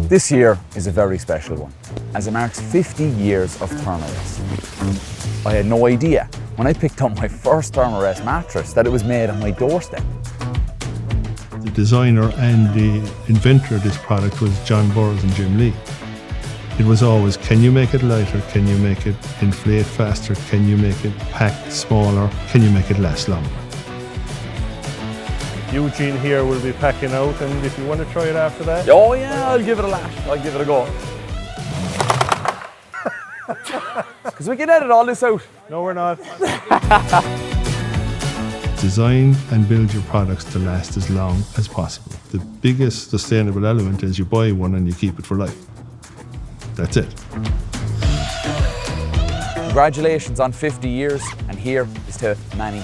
This year is a very special one, as it marks 50 years of Therm-a-Rest. I had no idea when I picked up my first Therm-a-Rest mattress that it was made on my doorstep. The designer and the inventor of this product was John Burroughs and Jim Lee. It was always, can you make it lighter? Can you make it inflate faster? Can you make it pack smaller? Can you make it last longer? Eugene here will be packing out, and if you want to try it after that. Oh yeah, I'll give it a lash. I'll give it a go. Because we can edit all this out. No, we're not. Design and build your products to last as long as possible. The biggest sustainable element is you buy one and you keep it for life. That's it. Congratulations on 50 years, and here is to many